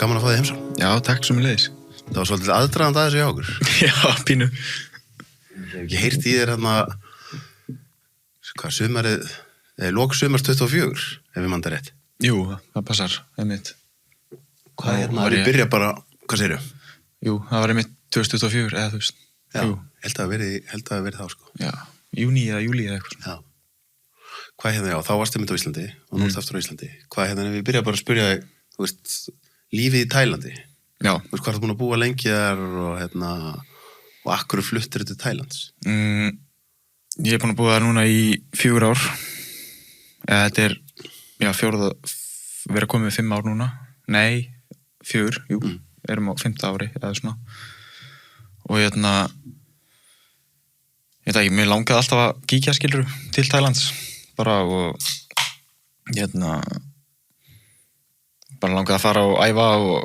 gaman að fá þig heimsókn. Já, takk sömuleiðis. Það var svolítið aðdragandi að þessu hjá okkur. Já, pínu. Ég hef ekki heyrt í þér hvað sumarið, lok sumars 24, ef ég man það rétt. Jú, það passar, einmitt. Hvað ég byrja bara, hvað segirðu? Jú, það var einmitt 2024, eða þú veist. Já, Jú. held að það verið þá, sko. Já, júní eða júlí eða eitthvað. Já. Hvað já, þá varst einmitt á Íslandi og nú ertu aftur á Íslandi. Hvað ef við byrja bara að spyrja þig, þú veist, lífið í Tælandi. Já. Þú veist, hvað ertu búin að búa lengi þar og akkur fluttir til Tælands? Ég er búin að búa þar núna í 4 ár. Þetta er, vera komið 5 ár núna. Nei, 4, jú. Erum á 5. ári eða svona. Og ég veit ekki, mér langaði alltaf að kíkja skilur til Tælands bara og bara langaði að fara og æfa og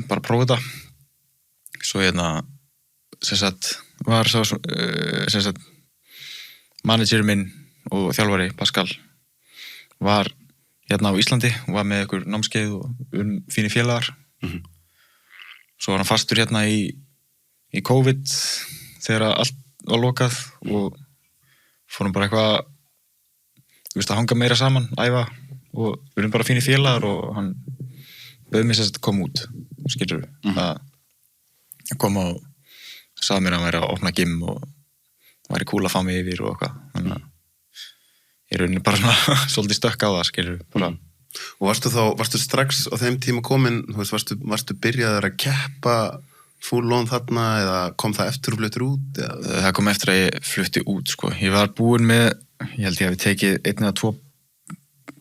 bara prófa þetta. Svo var svo managerinn minn og þjálfari Pascal var á Íslandi og var með ykkur námskeið og fínir félagar. Svo var hann fastur í COVID þegar allt var lokað og fórum bara eitthvað að hanga meira saman, æfa og við erum bara fínir félagar og hann bauð mér að koma út, skilur að koma og sagði mér að hann væri að opna gym og væri cool að fá mig yfir og eitthvað, þannig að ég er rauninni bara svona svolítið stökk á það, skilur bara. Og varstu strax á þeim tíma komin, þú veist, varstu byrjaður að keppa full on þarna eða kom það eftir og fluttir út? Eða? Það kom eftir að ég flutti út, sko. Ég var búinn með, ég held ég hafi tekið 1 eða 2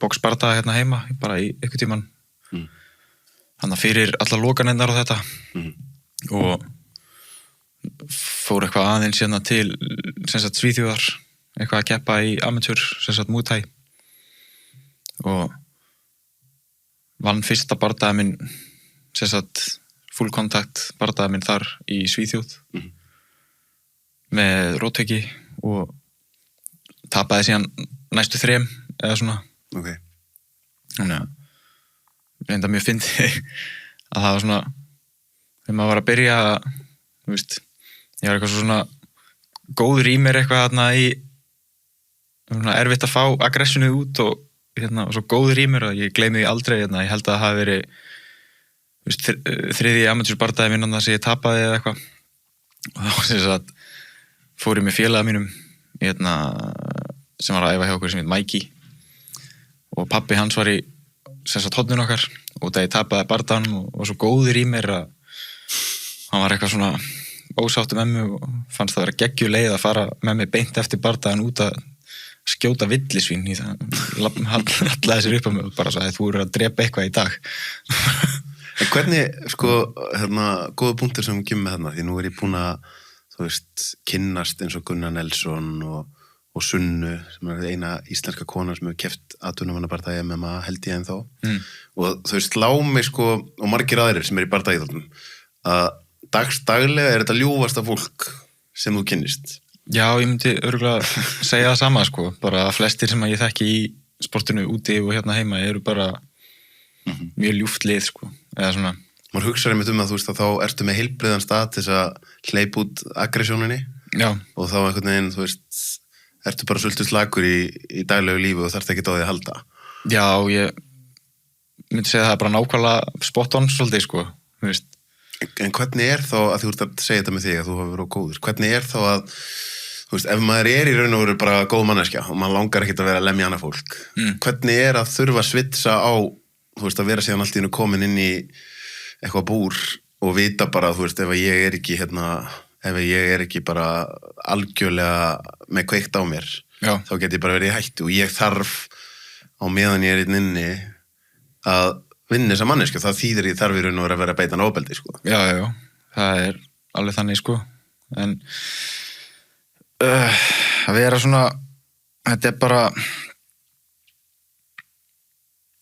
boxbardaga hérna heima, bara í einhvern tímann. Þannig að fyrir alla lokanendar á þetta og fór eitthvað aðeins hérna til Svíþjóðar, eitthvað að keppa í amatör, Muay Thai og vann fyrsta bardaga minn full contact bardaga minn þar í Svíþjóð með róttauki og tapaði síðan næstu 3 eða svona. Okay. Þannig að reynda mjög fyndið að það var svona þegar maður var að byrja þú veist, ég var eitthvað svona góður í mér eitthvað þarna í svona erfitt að fá aggressionið út og svo góður í mér og ég gleymi því aldrei ég held að það hafi verið þriðji amatúrsbardaði minn sem ég tapaði eða eitthvað og þá fór ég með félaga mínum sem var að æfa hjá okkur sem heit Mikey og pabbi hans var í horninu okkar og það ég tapaði bardaðanum og var svo góður í mér að hann var eitthvað svona ósáttur með mig og fannst það að vera geggjuleið að fara með mig beint eftir bardaðan út að skjóta villisvín í það hallaði sér upp á mig og bara sagði þú eru að drepa eitthvað í dag. En hvernig, góða punktur sem kemur með þarna, því nú er ég búin að, þú veist, kynnast eins og Gunnar Nelson og Sunnu, sem er eina íslenska kona sem hefur keppt atvinnumannabardaga MMA held ég ennþá. Og þau slá mig, og margir aðrir sem er í bardagaíþróttum, að daglega er þetta ljúfasta fólk sem þú kynnist. Já, ég myndi örugglega segja það sama, bara að flestir sem ég þekki í sportinu úti og hérna heima eru bara mjög ljúft lið, eða svona. Maður hugsar einmitt að þú veist að þá ertu með heilbrigðan stað til þess að hleypa út aggressjóninni. Já. Og þá einhvern veginn, þú veist, ertu bara svolítið slagur í daglegu lífi og þarft ekki á því að halda. Já, ég myndi segja það er bara nákvæmlega spot on svolítið, þú veist. En hvernig er þá, að þú ert að segja þetta með þig að þú hafi verið góður, hvernig er þá að, þú veist, ef maður er í raun og veru bara góð manneskja og maður langar ekkert að vera að lemja annað fólk, hvernig er að þurfa að svitsa á, þú veist, að vera síðan allt í einu komin inn í eitthvað búr og vita bara, þú veist, ef ég er ekki bara algjörlega með kveikt á mér, þá get ég bara verið í hættu og ég þarf á meðan ég er inni að vinna þessa mannesku, það þýðir ég þarf í raun og veru að vera beitan ofbeldi, Já, það er alveg þannig, en að vera svona, þetta er bara,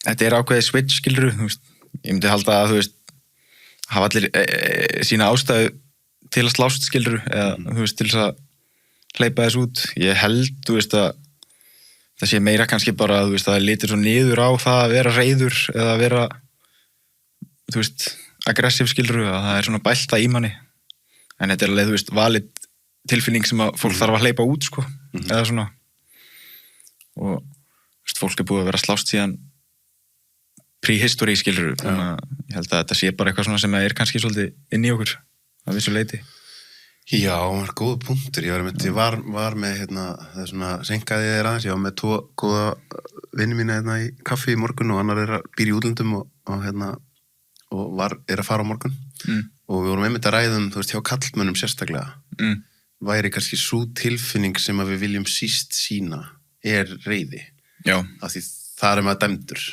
þetta er ákveðið switch, skilurðu, þú veist, ég myndi halda að, þú veist, hafa allir sína ástæðu til að slást, skilurðu, eða, þú veist, til þess að hleypa þess út. Ég held, þú veist, að það sé meira kannski bara, þú veist, að það litir svo niður á það að vera reiður eða að vera þú veist, aggressiv skilur að það svona bælta í manni en þetta alveg, þú veist, valid tilfinning sem að fólk þarf að hleypa út, sko eða svona og, þú veist, fólk búið að vera að slást síðan prehistory skilur þannig að ég held að þetta sé bara eitthvað svona sem kannski svolítið inn í okkur að vissu leyti. Já, það var góð punktur. Ég var með, það er svona, senkaði ég aðeins, ég var með 2 góða vinni mína í kaffi í morgun og annar býr í útlöndum og er að fara á morgun og við vorum einmitt að ræðum, þú veist, hjá kallmönnum sérstaklega væri kannski sú tilfinning sem að við viljum síst sína reiði. Já. Af því það maður dæmdur.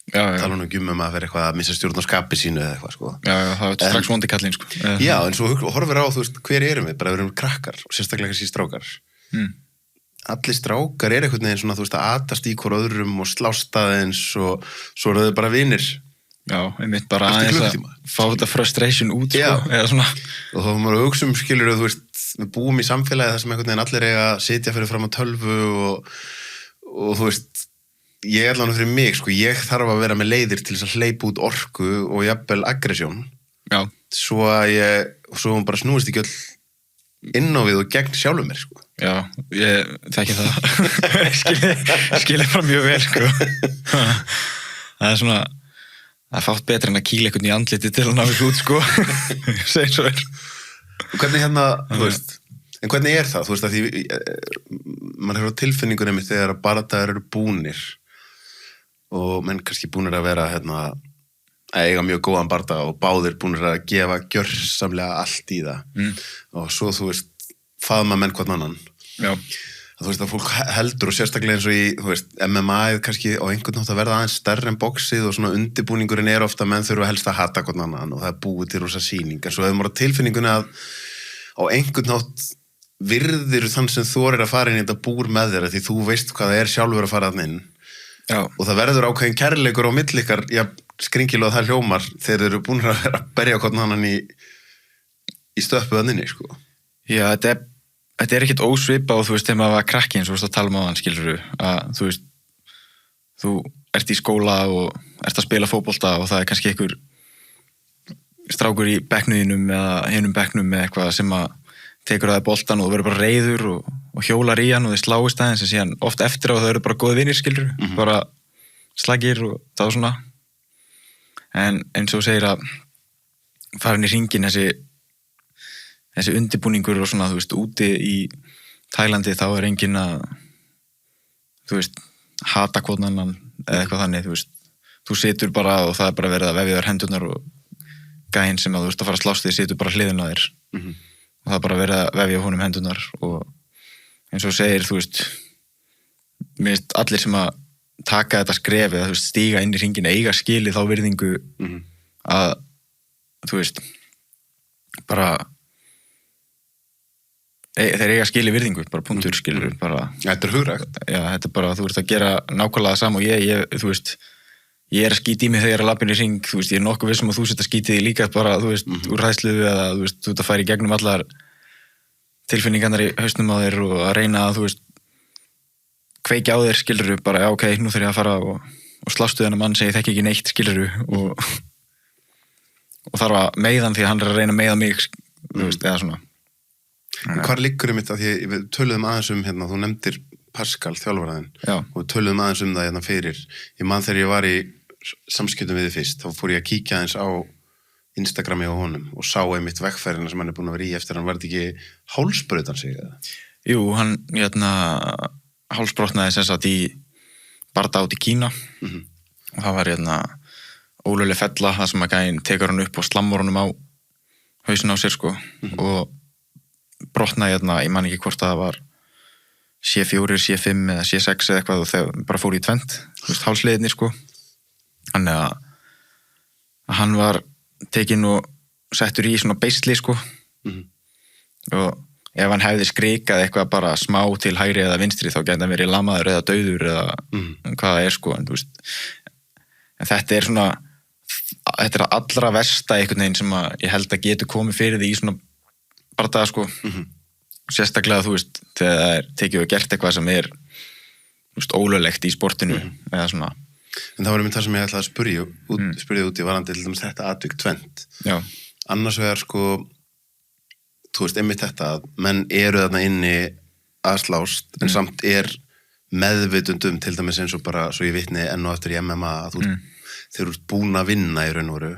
Tala nú ekki að vera eitthvað að missa stjórn á skapi sínu eða eitthvað, sko. Já, það er strax vondi kallinn, sko. Já, en svo horfir á, þú veist, hver erum við? Bara við erum krakkar og sérstaklega kannski strákar. Allir strákar einhvern veginn svona, þú veist, að atast í hvort öðrum og slást aðeins og svo eru þau bara vinir. Já, einmitt bara aðeins að fá þetta frustration út, sko, eða svona. Og þá maður hugsa skilur þú veist, við búum í samfélagi þar sem einhvern veginn allir eiga að sitja fyrir fram á tölvu og þú veist, ég allan fyrir mig, sko, ég þarf að vera með leiðir til þess að hleypa út orku og jafnvel aggressjón. Já. Svo hún bara snúist ekki öll inn á við og gegn sjálfum mér, sko. Já, ég þekki það. Skilja bara mjög vel, sko. Það er svona, það er fátt betra en að kýla einhvern í andliti til að ná ekki út, sko. Segir svo vel. Og hvernig þú veist, en hvernig það? Þú veist, að því, mann hefur á tilfinningunum þegar að bardagar eru búnir og menn kannski búnir að vera að eiga mjög góðan bardaga og báðir búnir að gefa gjörsamlega allt í það og svo, þú veist, faðma menn hvern annan. Já. Þú veist, að fólk heldur og sérstaklega eins og í, þú veist, MMA-ið kannski á einhvern nátt að verða aðeins stærri en boxið og svona undirbúningurinn ofta menn þurfa helst að hata hvern annan og það búið til rosa sýning. En svo hefur maður á tilfinningunni að á einhvern nátt virðir þann sem þú að fara inn í þetta búr með þér því þú veist hvað það sjálfur að fara að inn. Já. Og það verður ákveðin kærleikur á milli ykkar, skringilega það hljómar þegar þeir eru búin að vera að berja hvern annan í stöppuðaninni, sko. Já, þetta ekkert ósvipað og þú veist, þegar maður var krakki eins og þú veist að tala um á hann, skilurðu, að þú veist, þú ert í skóla og ert að spila fótbolta og það er kannski einhver strákur í bekknuðinum eða hinum bekknum með eitthvað sem að tekur að það boltan og þú verður bara reiður og hjólar í hann og þið sláist aðeins en síðan oft eftir á það eru bara góði vinir, skilur bara slagir og það og svona en eins og segir að farin í hringin þessi undirbúningur og svona, þú veist, úti í Tælandi þá er enginn að þú veist, hata hvern annan eða eitthvað þannig, þú veist þú situr bara og það er bara verið að vefja þér hendurnar og gæinn sem að þú veist að fara að slást þig situr bara hliðin á þér og það er bara verið að vefja honum hendurnar og eins og segir, þú veist mér finnst allir sem að taka þetta skref eða þú veist, stíga inn í hringin eiga skili þá virðingu að þú veist bara þeir eiga skili virðingu, bara punktur skilur bara, þetta er hugrægt já, þetta er bara, þú ert að gera nákvæmlega það sama og ég þú veist ég að skíti í mig þegar ég að lappin í hring, þú veist, ég nokkuð vissum að þú setja skítið í líka bara, þú veist, úr hræðslu eða þú veist, þú ert að færa í gegnum allar tilfinningarnar í hausnum á þér og að reyna að, þú veist, kveikja á þér, skilurðu, bara, já, ok, nú þarf ég að fara og slástu þennan mann sem ég þekki ekki neitt, skilurðu, og þarf að meiða hann því að hann er að reyna að meiða mig, þú veist, eða svona. Hvar liggur mitt að því við töluðum aðeins þú nefndir Pascal, þjálfaraðinn, og við töluðum aðeins það fyrir. Ég man þegar ég var í samskiptum við þið fyrst, þá fór ég að kíkja aðeins á Instagrami á honum og sá einmitt vegferðina sem hann er búin að vera í eftir hann var þetta ekki hálsbrautan sig eða? Jú, hann hálsbrotnaði sem sagt í barda át í Kína og það var ólögleg fella það sem að gæinn tekur hann upp og slammur honum á hausin á sér sko og brotnaði ég man ekki hvort það var C4, C5 eða C6 eða eitthvað og þegar bara fór í tvent, þú veist, hálsliðinni sko. Þannig að hann var tekinn og settur í svona beisli sko. Og ef hann hefði skrikað eitthvað bara smá til hægri eða vinstri þá gæti hann verið lamaður eða dauður eða hvað það er sko. En, þú veist, en þetta er svona, þetta er allra versta einhvern veginn sem að ég held að getur komið fyrir því í svona bardaga sko. Sérstaklega, þú veist, þegar það er tekið og gert eitthvað sem er, þú veist, ólöglegt í sportinu eða svona. En það var einmitt það sem ég ætlaði að spyrja út í varandi til dæmis þetta atvik tvennt. Já. Annars vegar sko, þú veist, einmitt þetta að menn eru þarna inni að slást, en samt meðvitundum til dæmis eins og bara, svo ég vitni enn og eftir í MMA, að þeir eru búin að vinna í raun og veru,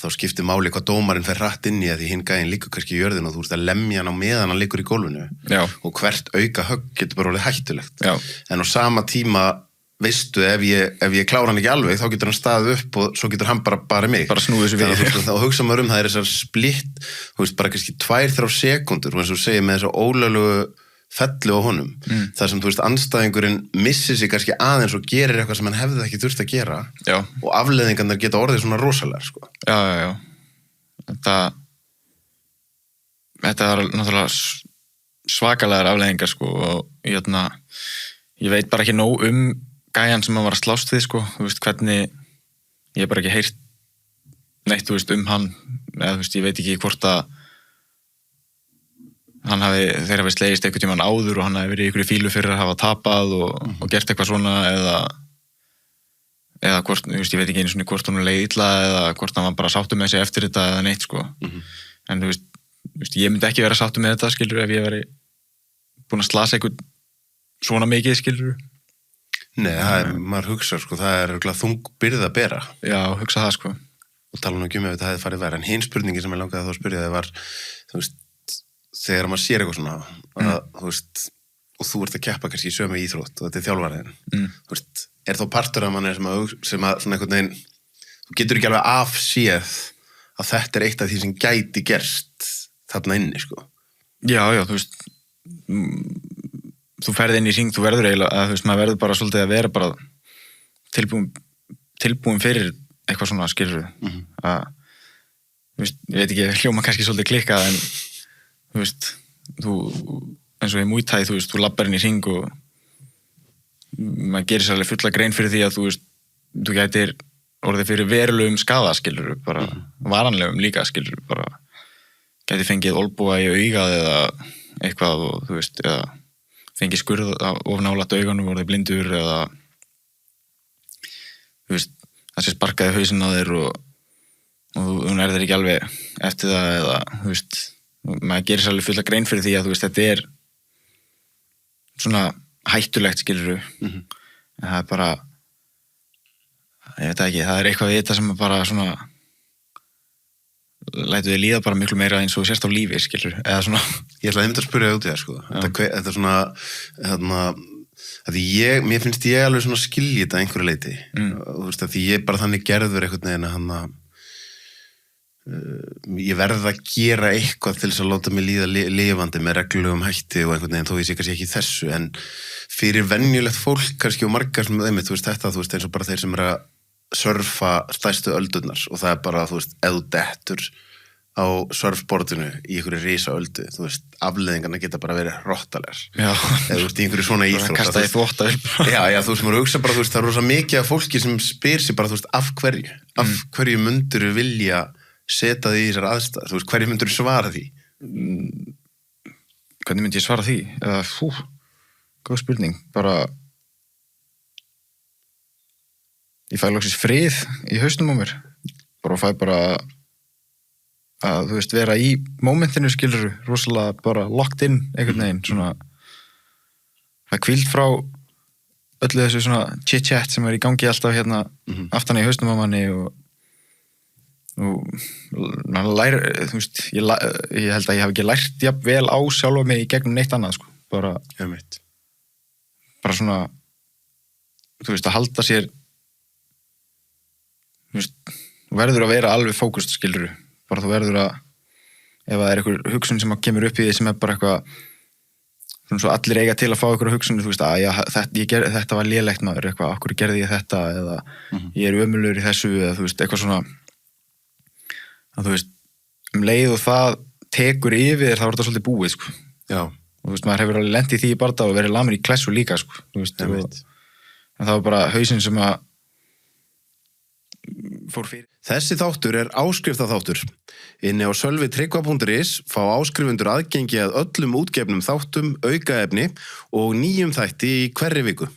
þá skiptir máli hvað dómarinn fer hratt inn í að því hinn gæinn liggur kannski í jörðinu og þú veist að lemja hann á meðan hann liggur í gólfinu. Já. Og hvert auka högg getur bara orðið hættulegt. Já. En á sama tíma veistu, ef ég klára hann ekki alveg, þá getur hann staðið upp og svo getur hann bara mig. Bara snúið þessu við. Þá hugsa maður það þessar splitt, þú veist, bara kannski 2-3 sekúndur, og eins og segir með þessu ólöglegu fellu á honum. Þar sem, þú veist, andstæðingurinn missir sig kannski aðeins og gerir eitthvað sem hann hefði ekki þurft að gera. Já. Og afleiðingarnar geta orðið svona rosalegar, sko. Já. Þetta er náttúrulega svakalegar afleiðingar, sko, og ég veit bara ekki nóg gæjan sem hann var að slást við, sko, þú veist, hvernig, ég hef bara ekki heyrt neitt, þú veist, hann, eða, þú veist, ég veit ekki hvort að þeir hafi slegist einhvern tímann áður og hann hafi verið í einhverju fílu fyrir að hafa tapað og gert eitthvað svona, eða hvort, þú veist, ég veit ekki einu svona hvort hún leið illa eða hvort hann var bara sáttur með sig eftir þetta eða neitt, sko. En, þú veist, ég myndi ekki vera sáttur með þetta, skilur, ef ég veri búin að slasa einhvern svona mikið, skilur. Nei, maður hugsa, sko, það er þung byrði að bera. Já, hugsa það, sko. Og tala nú ekki ef þetta hefði farið verið. En hinn spurningi sem ég langaði þá að spyrja það var, þú veist, þegar maður sér eitthvað svona, þú veist, og þú ert að keppa kannski í sömu íþrótt og þetta er þjálfariðin, þú veist, er þá partur af manni sem að svona einhvern veginn, þú getur ekki alveg afséð að þetta er eitt af því sem gæti gerst þarna inni, sko. Já, þú veist, þú ferð inn í hring, þú verður eiginlega, þú veist, maður verður bara svolítið að vera bara tilbúin fyrir eitthvað svona, skilur að, þú veist, ég veit ekki, hljóma kannski svolítið klikkað, en þú veist, eins og í Muay Thai, þú veist, þú labbar inn í hring og maður gerir sér alveg fulla grein fyrir því að, þú veist, þú gætir orðið fyrir verulegum skaða, skilur, bara varanlegum líka, skilur, bara gæti fengið olbúa í augað eða eitthvað og, þú veist, eða fengið skurð of nálægt augunum, orðið blindur eða, þú veist, það sé sparkaði hausinn á þér og þú nærðir ekki alveg eftir það eða, þú veist, maður gerir sér alveg fulla grein fyrir því að, þú veist, þetta er svona hættulegt, skilurðu. En það er bara, ég veit ekki, það er eitthvað við þetta sem er bara svona lætu þið líða bara miklu meira eins og sérst á lífi, skilur, eða svona. Ég ætla að einmitt að spyrja út í það, sko. Þetta er svona, mér finnst ég alveg svona skilja þetta einhverju leiti. Þú veist, að því ég bara þannig gerður einhvern veginn að ég verð að gera eitthvað til þess að láta mig líða lifandi með reglulegum hætti og einhvern veginn, þó ég sé kannski ekki þessu, en fyrir venjulegt fólk kannski og margar sem einmitt, þú veist, þetta, þú veist, eins og bara þeir sem eru að surfa stærstu öldurnar og það er bara, þú veist, ef þú dettur á surfboardinu í einhverju risa öldu, þú veist, afleiðingarna geta bara verið hrottalegar. Já. Eða þú veist, í einhverju svona íþrótt. Kasta í þvottavél. Já, þú veist, maður hugsa bara, þú veist, það er rosa mikið af fólki sem spyr sig bara, þú veist, af hverju mundur vilja setja því í þessar aðstæður, þú veist, hverju mundur svara því? Hvernig myndi ég svara því? Góð spurning, bara ég fæ loksins frið í hausnum á mér, bara fæ bara að, þú veist, vera í mómentinu, skilur, rosalega bara locked in einhvern veginn, svona það hvíld frá öllu þessu svona chit-chat sem er í gangi alltaf hérna aftan í hausnum á manni og maður lærir, þú veist, ég held að ég hef ekki lært jafn vel á sjálfa mig í gegnum neitt annað, sko, bara svona, þú veist, að halda sér, þú veist, þú verður að vera alveg fókust, skilur, bara þú verður að, ef það er einhver hugsun sem kemur upp í því sem er bara eitthvað, svona svo allir eiga til að fá einhverja hugsun, þú veist, að já, þetta var lélegt maður, eitthvað, okkur gerði ég þetta, eða ég er ömurlegur í þessu, eða þú veist, eitthvað svona, að þú veist, leið og það tekur yfir þér, þá er þetta svolítið búið, sko. Já. Og þú veist, maður hefur alveg lent í því í barða og verið lamur í klessu líka, sko, þú veist, en það var bara hausinn sem að fór fyrir. Þessi þáttur er áskriftaþáttur. Inni á sölvitryggva.is fá áskrifundur aðgengi að öllum útgefnum þáttum, aukaefni og nýjum þætti í hverri viku.